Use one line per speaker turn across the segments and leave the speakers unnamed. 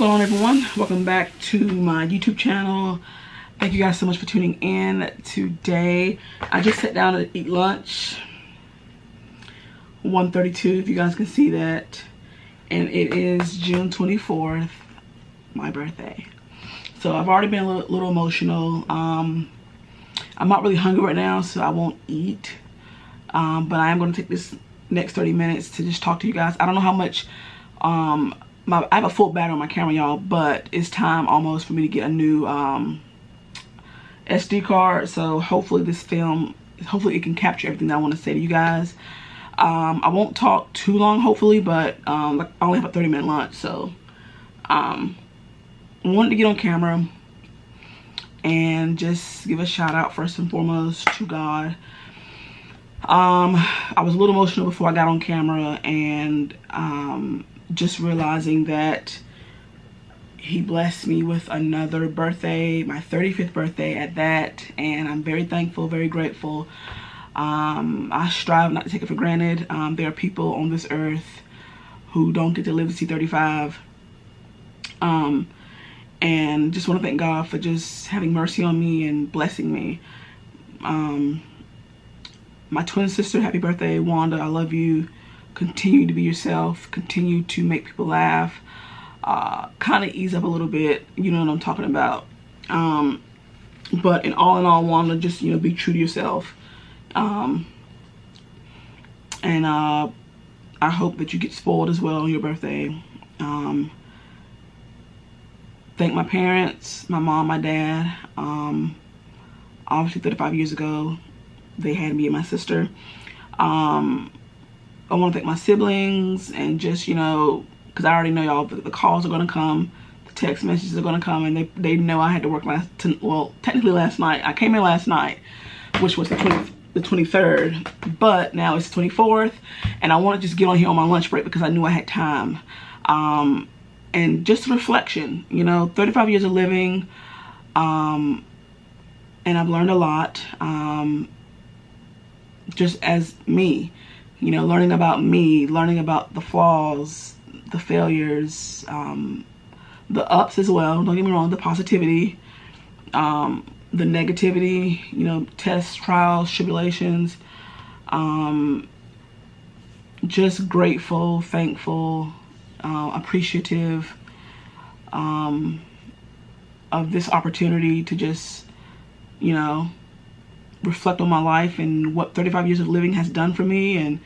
going on, everyone? Welcome back to my YouTube channel. Thank you guys so much for tuning in today. I just sat down to eat lunch. 1:32, if you guys can see that. And it is June 24th, my birthday. So I've already been a little emotional. I'm not really hungry right now, so I won't eat. But I am going to take this next 30 minutes to just talk to you guys. I don't know how much I have a full battery on my camera, y'all, but it's time almost for me to get a new SD card. So hopefully this film, hopefully it can capture everything that I want to say to you guys. I won't talk too long, hopefully, but I only have a 30-minute lunch, so I wanted to get on camera and just give a shout out first and foremost to God. I was a little emotional before I got on camera, and just realizing that he blessed me with another birthday, my 35th birthday at that, and I'm very thankful, very grateful. I strive not to take it for granted. There are people on this earth who don't get to live to see 35. And just want to thank God for just having mercy on me and blessing me. My twin sister, happy birthday, Wanda. I love you. Continue to be yourself. Continue to make people laugh. Kind of ease up a little bit. You know what I'm talking about. But in all, Wanda, just, be true to yourself. And I hope that you get spoiled as well on your birthday. Thank my parents, my mom, my dad. Obviously 35 years ago, they had me and my sister. I want to thank my siblings, and just, because I already know y'all, the calls are going to come, the text messages are going to come, and they know I had to work technically last night. I came in last night, which was the 23rd, but now it's the 24th, and I want to just get on here on my lunch break because I knew I had time. And just a reflection, 35 years of living, and I've learned a lot, just as me, learning about me, learning about the flaws, the failures, the ups as well, don't get me wrong, the positivity, the negativity, tests, trials, tribulations, just grateful, thankful, appreciative of this opportunity to just, reflect on my life and what 35 years of living has done for me. And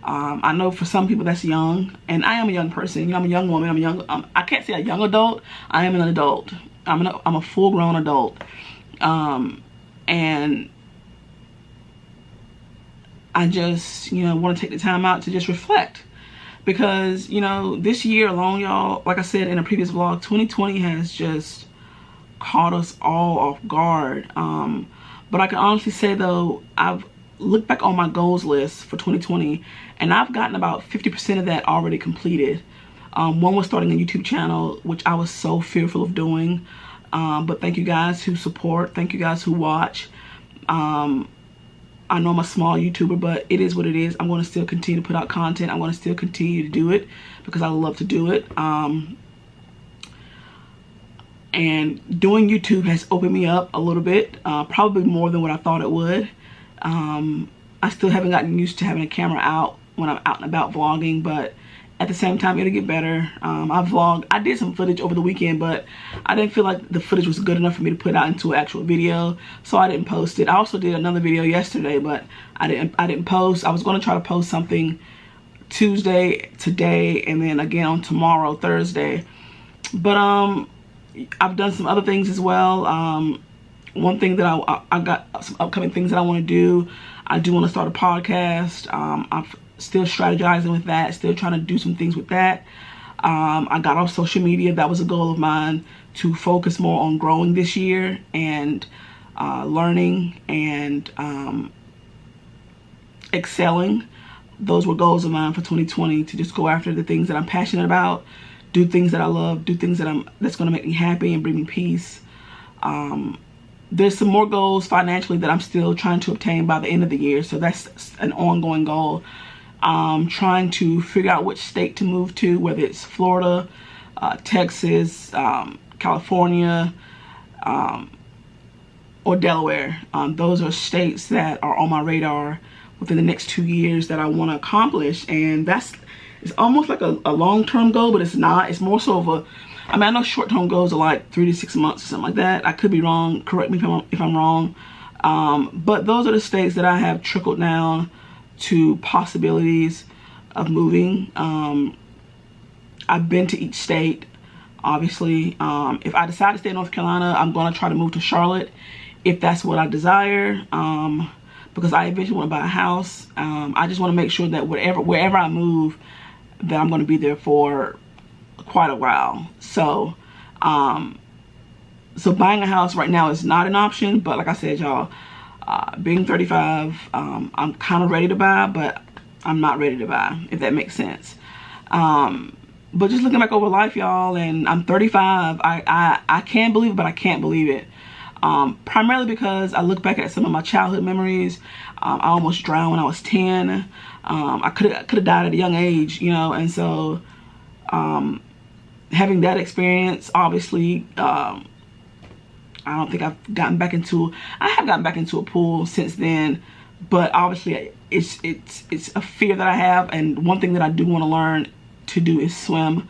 I know for some people that's young, and I am a young person. I'm a young woman. I can't say a young adult. I am an adult. I'm a full-grown adult. And I just, want to take the time out to just reflect. Because, this year alone, y'all, like I said in a previous vlog, 2020 has just caught us all off guard. But I can honestly say, though, I've looked back on my goals list for 2020, and I've gotten about 50% of that already completed. One was starting a YouTube channel, which I was so fearful of doing. But thank you guys who support. Thank you guys who watch. I know I'm a small YouTuber, but it is what it is. I'm going to still continue to put out content. I'm going to still continue to do it because I love to do it. And doing YouTube has opened me up a little bit, probably more than what I thought it would. I still haven't gotten used to having a camera out when I'm out and about vlogging, but at the same time, it'll get better. I did some footage over the weekend, but I didn't feel like the footage was good enough for me to put out into an actual video, so I didn't post it. I also did another video yesterday, but I didn't post. I was going to try to post something Tuesday, today, and then again on tomorrow, Thursday. But I've done some other things as well. One thing that I got some upcoming things that I want to do. I do want to start a podcast. I'm still strategizing with that, still trying to do some things with that. I got off social media. That was a goal of mine, to focus more on growing this year and learning and excelling. Those were goals of mine for 2020, to just go after the things that I'm passionate about, do things that I love, do things that's going to make me happy and bring me peace. There's some more goals financially that I'm still trying to obtain by the end of the year, so that's an ongoing goal. Trying to figure out which state to move to, whether it's Florida, Texas, California, or Delaware. Those are states that are on my radar within the next 2 years that I want to accomplish. And it's almost like a long-term goal, but it's not. It's more so of a, I mean, I know short-term goals are like 3 to 6 months or something like that. I could be wrong. Correct me if I'm wrong. But those are the states that I have trickled down to possibilities of moving. I've been to each state, obviously. If I decide to stay in North Carolina, I'm going to try to move to Charlotte if that's what I desire, because I eventually want to buy a house. I just want to make sure that wherever I move, that I'm going to be there for quite a while. So so buying a house right now is not an option, but like I said, y'all, being 35, I'm kind of ready to buy, but I'm not ready to buy, if that makes sense. But just looking back over life, y'all, and I'm 35, I can believe it, but I can't believe it. Primarily because I look back at some of my childhood memories. I almost drowned when I was 10. I could have died at a young age, you know, and so having that experience, obviously, I don't think I have gotten back into a pool since then, but obviously it's a fear that I have, and one thing that I do want to learn to do is swim.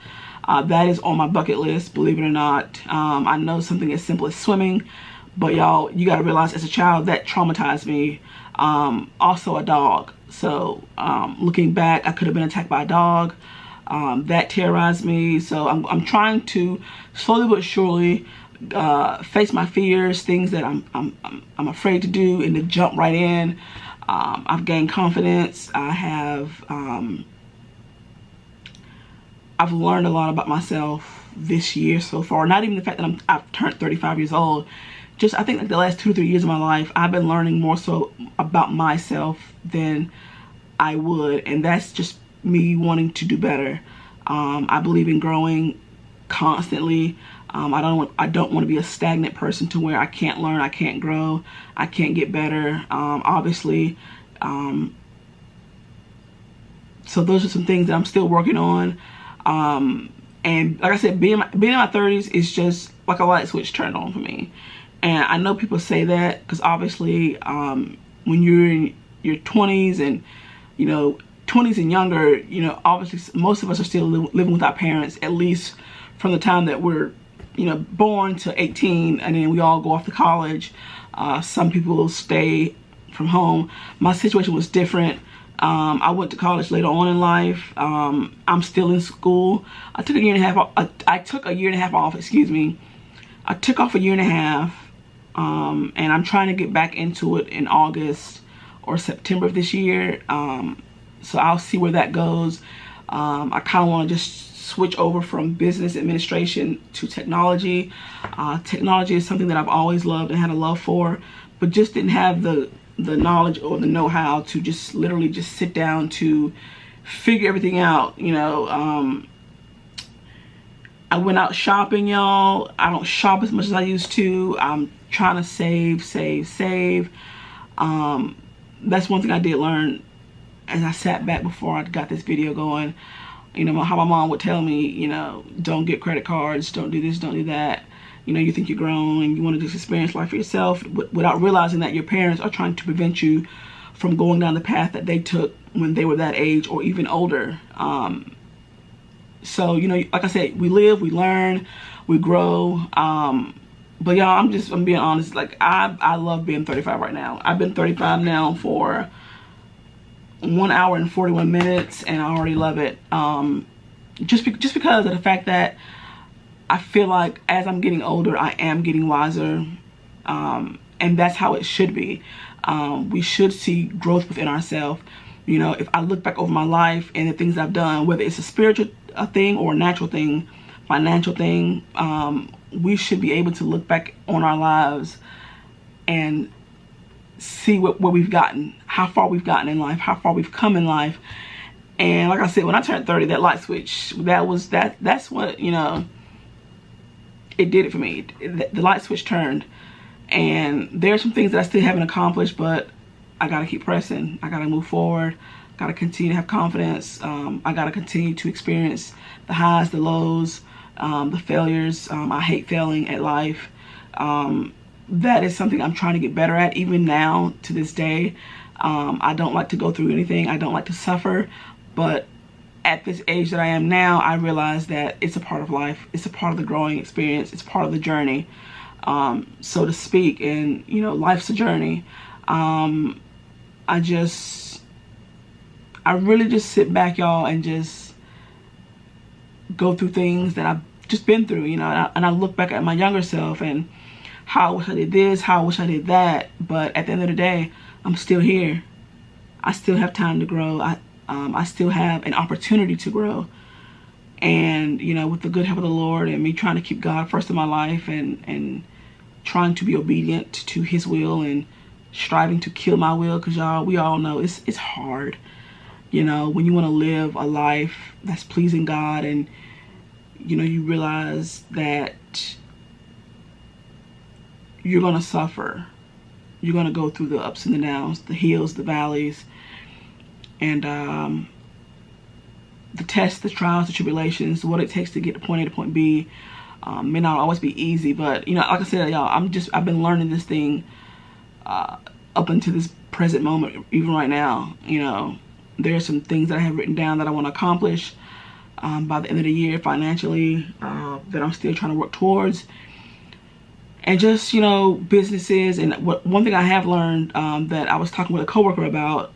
That is on my bucket list, believe it or not. I know something as simple as swimming, but y'all, you got to realize, as a child, that traumatized me. Also a dog. So looking back, I could have been attacked by a dog. That terrorized me. So I'm trying to slowly but surely face my fears, things that I'm afraid to do, and to jump right in. I've gained confidence. I've learned a lot about myself this year so far. Not even the fact that I've turned 35 years old. Just, I think like the last 2 or 3 years of my life, I've been learning more so about myself than I would. And that's just me wanting to do better. I believe in growing constantly. I don't want to be a stagnant person to where I can't learn, I can't grow, I can't get better. Obviously. So those are some things that I'm still working on. And like I said, being in my 30s is just like a light switch turned on for me. And I know people say that because obviously when you're in your 20s and, you know, 20s and younger, you know, obviously most of us are still living with our parents, at least from the time that we're, you know, born to 18, and then we all go off to college. Some people will stay from home. My situation was different. I went to college later on in life. I'm still in school. I took a year and a half. I took a year and a half off. Excuse me. I took off a year and a half, and I'm trying to get back into it in August or September of this year. So I'll see where that goes. I kind of want to just switch over from business administration to technology. Technology is something that I've always loved and had a love for, but just didn't have the knowledge or the know-how to just literally just sit down to figure everything out. You know, I went out shopping, y'all. I don't shop as much as I used to. I'm trying to save. That's one thing I did learn as I sat back before I got this video going. You know, how my mom would tell me, you know, don't get credit cards, don't do this, don't do that. You know, you think you're grown and you want to just experience life for yourself without realizing that your parents are trying to prevent you from going down the path that they took when they were that age or even older. So, you know, like I said, we live, we learn, we grow. But y'all, I'm being honest. Like, I love being 35 right now. I've been 35 now for 1 hour and 41 minutes, and I already love it. Just because of the fact that I feel like as I'm getting older, I am getting wiser, and that's how it should be. We should see growth within ourselves. You know, if I look back over my life and the things I've done, whether it's a spiritual thing or a natural thing, financial thing, we should be able to look back on our lives and see where we've gotten, how far we've gotten in life, how far we've come in life. And like I said, when I turned 30, that light switch, that's what, you know, it did it for me. The light switch turned, and there's some things that I still haven't accomplished, but I gotta keep pressing. I gotta move forward. Gotta continue to have confidence. I gotta continue to experience the highs, the lows, the failures. I hate failing at life. That is something I'm trying to get better at, even now to this day. I don't like to go through anything. I don't like to suffer, but at this age that I am now, I realize that it's a part of life. It's a part of the growing experience. It's part of the journey, so to speak. And, you know, life's a journey. I really just sit back, y'all, and just go through things that I've just been through, you know, and I look back at my younger self and how I wish I did this, how I wish I did that. But at the end of the day, I'm still here. I still have time to grow. I still have an opportunity to grow. And, you know, with the good help of the Lord and me trying to keep God first in my life and trying to be obedient to his will and striving to kill my will, because y'all, we all know it's hard, you know, when you want to live a life that's pleasing God, and, you know, you realize that you're going to suffer. You're going to go through the ups and the downs, the hills, the valleys, and the tests, the trials, the tribulations, what it takes to get to point A to point B. May not always be easy, but, you know, like I said, y'all, I've been learning this thing up until this present moment. Even right now, you know, there are some things that I have written down that I want to accomplish by the end of the year financially, that I'm still trying to work towards. And just, you know, businesses. And one thing I have learned, that I was talking with a coworker about,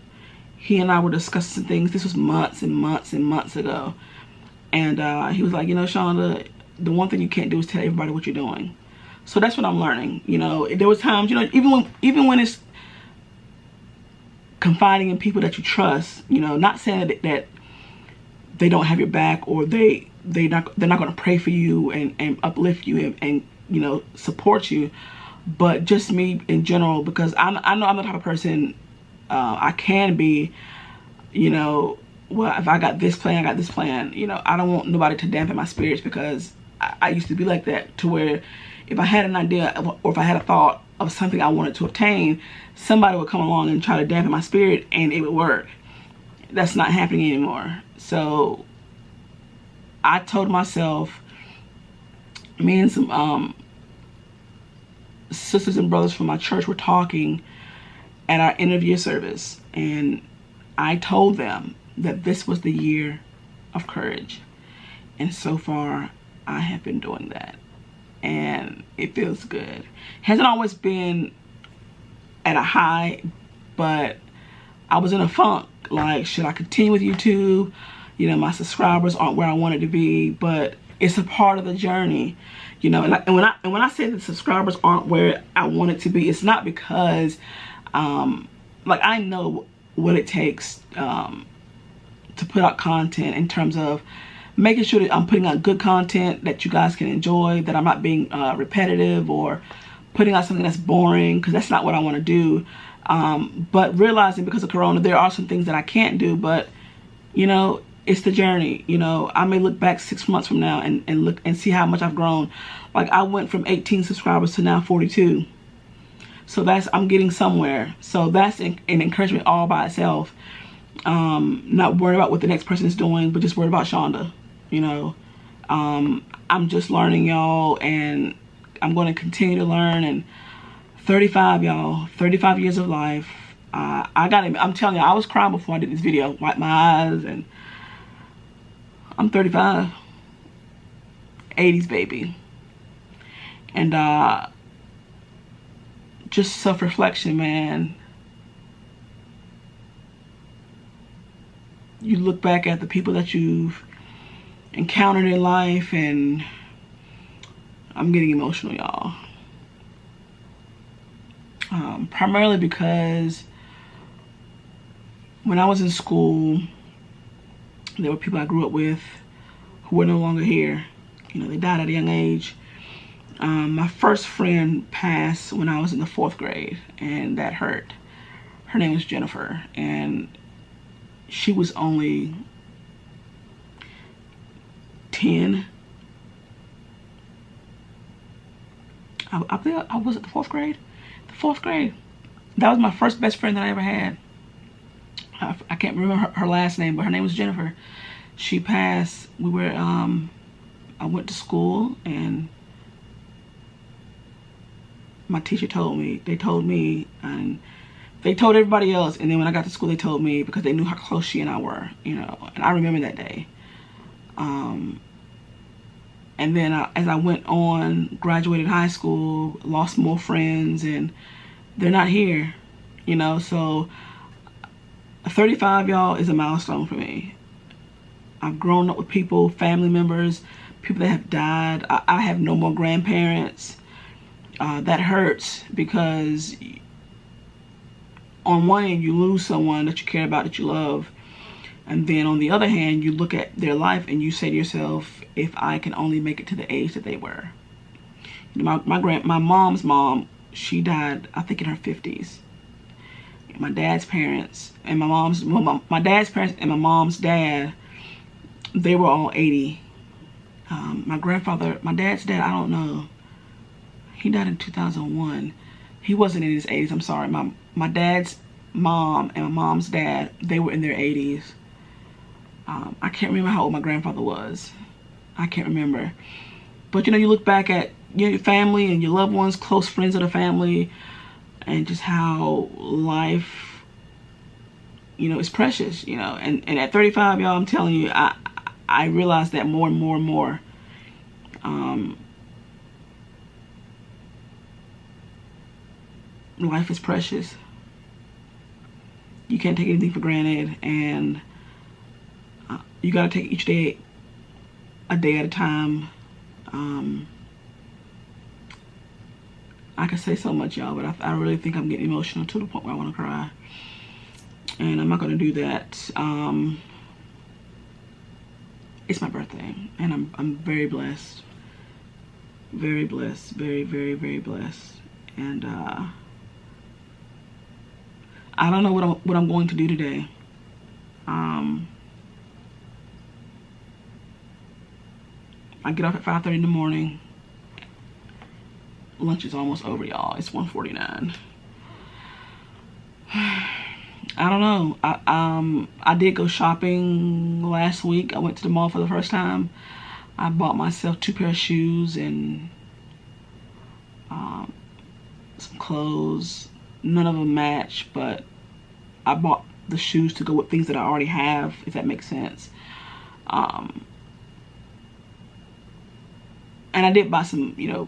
he and I were discussing some things. This was months and months and months ago. And he was like, you know, Shonda, the one thing you can't do is tell everybody what you're doing. So that's what I'm learning. You know, there was times, you know, even when it's confiding in people that you trust, you know, not saying that they don't have your back, or they're not going to pray for you and uplift you and you know, support you, but just me in general, because I know I'm the type of person, I can be, you know, well, if I got this plan, I got this plan, you know, I don't want nobody to dampen my spirits, because I used to be like that, to where if I had an idea or if I had a thought of something I wanted to obtain, somebody would come along and try to dampen my spirit and it would work. That's not happening anymore. So I told myself, me and some sisters and brothers from my church were talking at our end of year service, and I told them that this was the year of courage. And so far, I have been doing that, and it feels good. Hasn't always been at a high, but I was in a funk. Like, should I continue with YouTube? You know, my subscribers aren't where I wanted to be, but it's a part of the journey, you know. And when I say that subscribers aren't where I want it to be, it's not because, like, I know what it takes to put out content, in terms of making sure that I'm putting out good content that you guys can enjoy, that I'm not being repetitive or putting out something that's boring, because that's not what I want to do. But realizing, because of Corona, there are some things that I can't do, but, you know, it's the journey. You know, I may look back 6 months from now and look and see how much I've grown. Like, I went from 18 subscribers to now 42. So I'm getting somewhere. So that's an encouragement all by itself. Not worried about what the next person is doing, but just worried about Shonda. You know, I'm just learning, y'all, and I'm going to continue to learn. And 35, y'all, 35 years of life. I'm telling you, I was crying before I did this video. Wipe my eyes, and I'm 35. 80s baby. And just self-reflection, man. You look back at the people that you've encountered in life, and I'm getting emotional, y'all. Primarily because when I was in school, there were people I grew up with who were no longer here. You know, they died at a young age. My first friend passed when I was in the 4th grade, and that hurt. Her name was Jennifer, and she was only 10. I believe I was at the 4th grade. The 4th grade. That was my first best friend that I ever had. I can't remember her last name, but her name was Jennifer. She passed. We were I went to school, and my teacher told me, and they told everybody else, and then when I got to school, they told me, because they knew how close she and I were, you know, and I remember that day. And then as I went on, graduated high school, lost more friends, and they're not here, you know. So 35, y'all, is a milestone for me. I've grown up with people, family members, people that have died. I have no more grandparents. That hurts, because on one end you lose someone that you care about, that you love, and then on the other hand you look at their life and you say to yourself, if I can only make it to the age that they were. My mom's mom, she died I think in her 50s. My dad's parents and my dad's parents and my mom's dad, they were all 80. My dad's dad, I don't know. He died in 2001. He wasn't in his 80s, I'm sorry. My dad's mom and my mom's dad, they were in their 80s. I can't remember how old my grandfather was. I can't remember. But you know, you look back at your family and your loved ones, close friends of the family, and just how life, you know, is precious, you know. And at 35, y'all, I'm telling you, I realize that more and more and more. Life is precious. You can't take anything for granted, and you gotta take each day a day at a time. I could say so much, y'all, but I really think I'm getting emotional to the point where I want to cry, and I'm not gonna do that. It's my birthday, and I'm very blessed, very blessed, very, very, very blessed, and I don't know what I'm going to do today. I get off at 5:30 in the morning. Lunch is almost over, y'all. It's 1:49. I don't know. I did go shopping last week. I went to the mall for the first time. I bought myself 2 pair of shoes and some clothes. None of them match, but I bought the shoes to go with things that I already have, if that makes sense. And I did buy some, you know,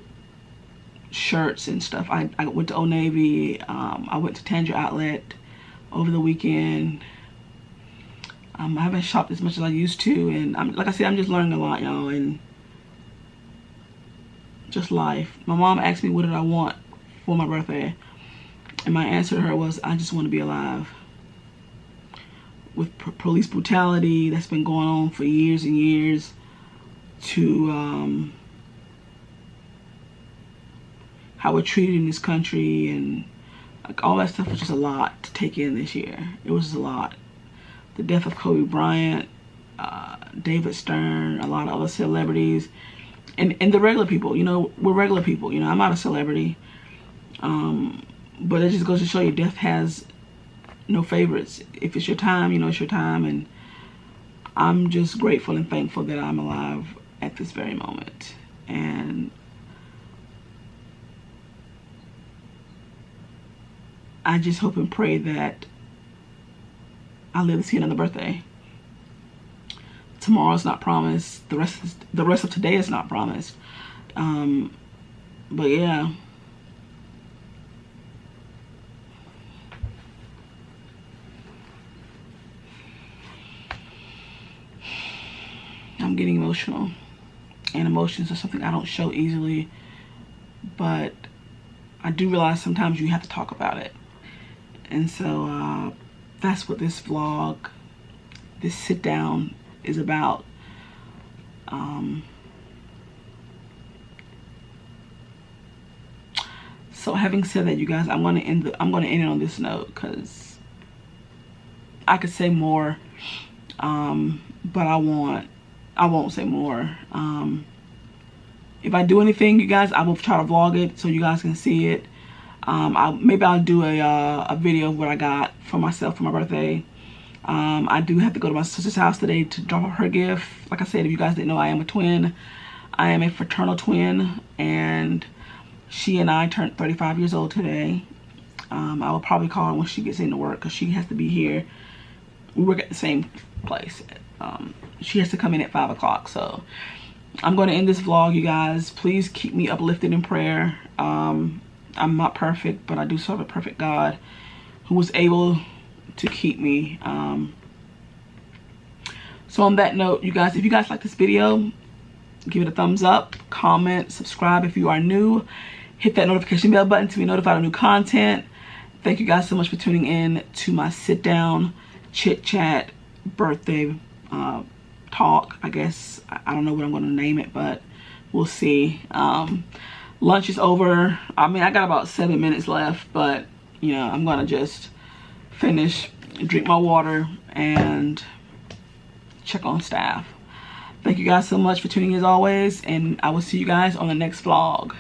shirts and stuff. I went to Old Navy. I went to Tanger Outlet over the weekend. I haven't shopped as much as I used to, and like I said, I'm just learning a lot, y'all, and just life. My mom asked me what did I want for my birthday, and my answer to her was, I just want to be alive. With police brutality that's been going on for years and years, to how we're treated in this country, and like all that stuff was just a lot to take in this year. It was just a lot. The death of Kobe Bryant, David Stern, a lot of other celebrities, and the regular people. You know, we're regular people. You know, I'm not a celebrity, but it just goes to show you, death has no favorites. If it's your time, you know it's your time, and I'm just grateful and thankful that I'm alive at this very moment. And I just hope and pray that I live to see another birthday. Tomorrow's not promised. The rest of today is not promised. But yeah. I'm getting emotional, and emotions are something I don't show easily, but I do realize sometimes you have to talk about it. And so that's what this vlog, this sit down is about. So having said that, you guys, I'm gonna end it on this note, because I could say more, but I won't say more. If I do anything, you guys, I will try to vlog it so you guys can see it. Maybe I'll do a video of what I got for myself for my birthday. I do have to go to my sister's house today to drop her gift. Like I said, if you guys didn't know, I am a twin. I am a fraternal twin, and she and I turned 35 years old today. I will probably call her when she gets into work because she has to be here. We work at the same place. She has to come in at 5 o'clock. So I'm going to end this vlog, you guys. Please keep me uplifted in prayer. I'm not perfect, but I do serve a perfect God who was able to keep me. So on that note, you guys, if you guys like this video, give it a thumbs up, comment, subscribe if you are new. Hit that notification bell button to be notified of new content. Thank you guys so much for tuning in to my sit down, chit chat, birthday talk. I guess, I don't know what I'm going to name it, but we'll see. Lunch is over. I mean, I got about 7 minutes left, but you know, I'm going to just finish, drink my water, and check on staff. Thank you guys so much for tuning in as always, and I will see you guys on the next vlog.